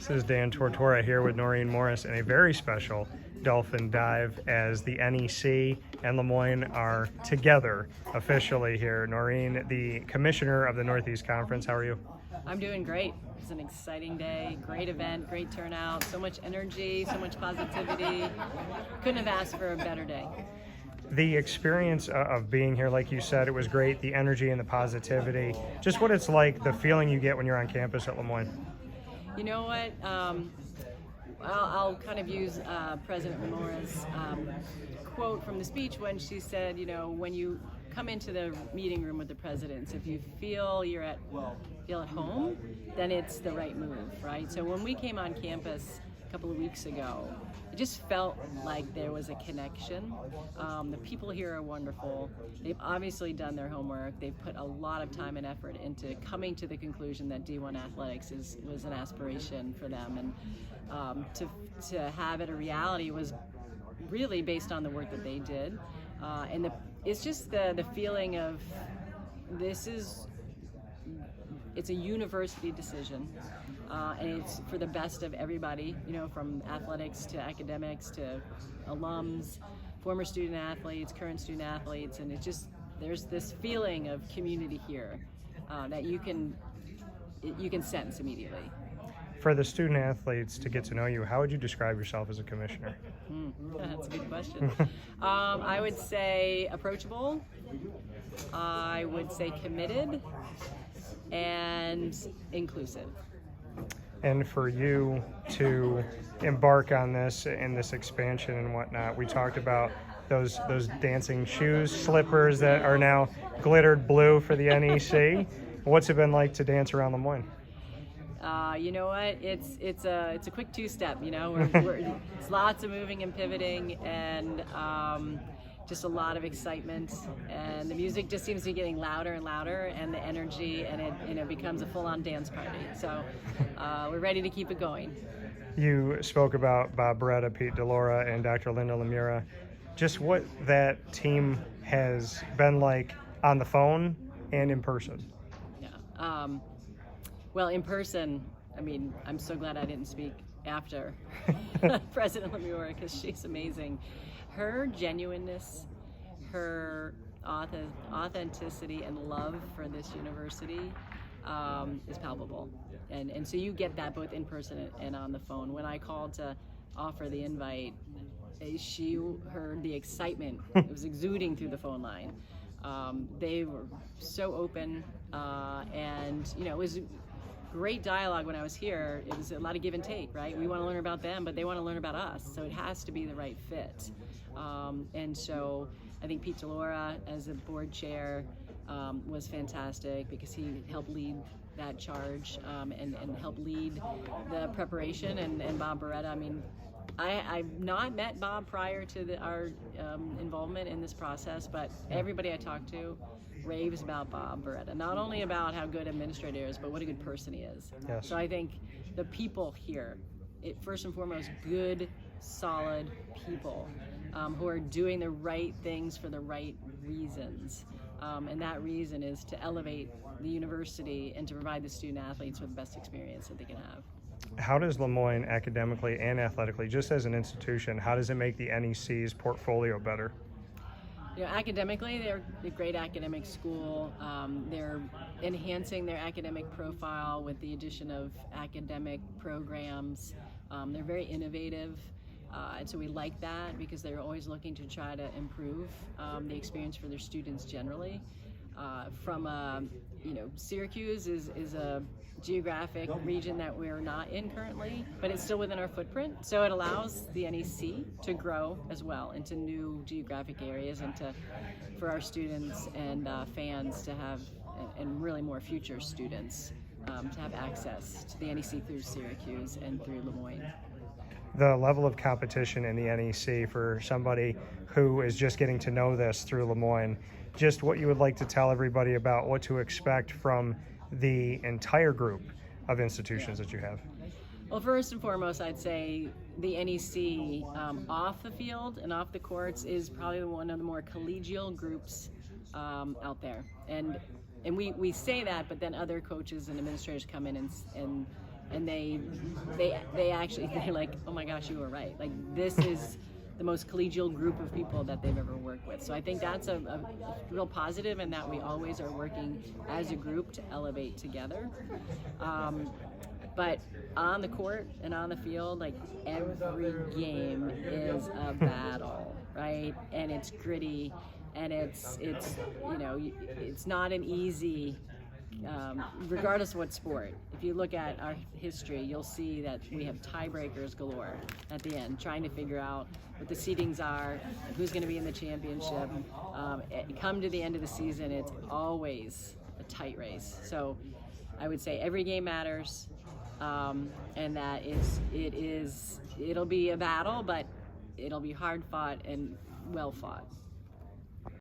This is Dan Tortora here with Noreen Morris in a very special Dolphin Dive as the NEC and LeMoyne are together officially here. Noreen, the commissioner of the Northeast Conference, how are you? I'm doing great. It's an exciting day, great event, great turnout, so much energy, so much positivity. Couldn't have asked for a better day. The experience of being here, like you said, it was great, the energy and the positivity. Just what it's like, the feeling you get when you're on campus at LeMoyne. You know what? I'll kind of use President Morris' quote from the speech when she said, you know, when you come into the meeting room with the presidents, if you feel feel at home, then it's the right move, right? So when we came on campus a couple of weeks ago, it just felt like there was a connection. The people here are wonderful. They've obviously done their homework. They've put a lot of time and effort into coming to the conclusion that D1 athletics was an aspiration for them, and to have it a reality was really based on the work that they did, and it's just the feeling of it's a university decision, and it's for the best of everybody, you know, from athletics to academics to alums, former student athletes, current student athletes, and there's this feeling of community here that you can sense immediately. For the student athletes to get to know you, how would you describe yourself as a commissioner? That's a good question. I would say approachable. I would say committed and inclusive. And for you to embark on this and this expansion and whatnot, we talked about those dancing shoes, slippers that are now glittered blue for the NEC. What's it been like to dance around LeMoyne? You know what? It's a quick two-step. You know, it's lots of moving and pivoting, and just a lot of excitement. And the music just seems to be getting louder and louder, and the energy, and it becomes a full-on dance party. So we're ready to keep it going. You spoke about Bob Beretta, Pete DeLaura, and Dr. Linda Lemura. Just what that team has been like on the phone and in person. Yeah. Well, in person, I mean, I'm so glad I didn't speak after President Lemura, because she's amazing. Her genuineness, her authenticity and love for this university is palpable. And so you get that both in person and on the phone. When I called to offer the invite, she heard the excitement. It was exuding through the phone line. They were so open, and you know, it was great dialogue when I was here. It was a lot of give and take, right? We want to learn about them, but they want to learn about us, so it has to be the right fit. And so I think Pete DeLaura, as a board chair, was fantastic, because he helped lead that charge, and helped lead the preparation. And Bob Beretta, I mean, I've not met Bob prior to our involvement in this process, but everybody I talked to raves about Bob Beretta, not only about how good administrator is, but what a good person he is. Yes. So I think the people here, first and foremost, good, solid people who are doing the right things for the right reasons. And that reason is to elevate the university and to provide the student athletes with the best experience that they can have. How does LeMoyne academically and athletically, just as an institution, how does it make the NEC's portfolio better? You know, academically, they're a great academic school. They're enhancing their academic profile with the addition of academic programs. They're very innovative, and so we like that, because they're always looking to try to improve the experience for their students generally. Syracuse is a geographic region that we're not in currently, but it's still within our footprint. So it allows the NEC to grow as well into new geographic areas, and for our students and fans to have, and really more future students, to have access to the NEC through Syracuse and through LeMoyne. The level of competition in the NEC for somebody who is just getting to know this through LeMoyne, just what you would like to tell everybody about what to expect from the entire group of institutions that you have. Well, first and foremost, I'd say the NEC off the field and off the courts is probably one of the more collegial groups out there. And we say that, but then other coaches and administrators come in and and they actually, they're like, oh my gosh, you were right. Like, this is the most collegial group of people that they've ever worked with. So I think that's a real positive, and that we always are working as a group to elevate together. But on the court and on the field, like, every game is a battle, right? And it's gritty, and it's you know, it's not an easy, regardless of what sport. If you look at our history, you'll see that we have tiebreakers galore at the end, trying to figure out what the seedings are, who's going to be in the championship. Come to the end of the season, it's always a tight race. So I would say every game matters, and that it'll be a battle, but it'll be hard fought and well fought.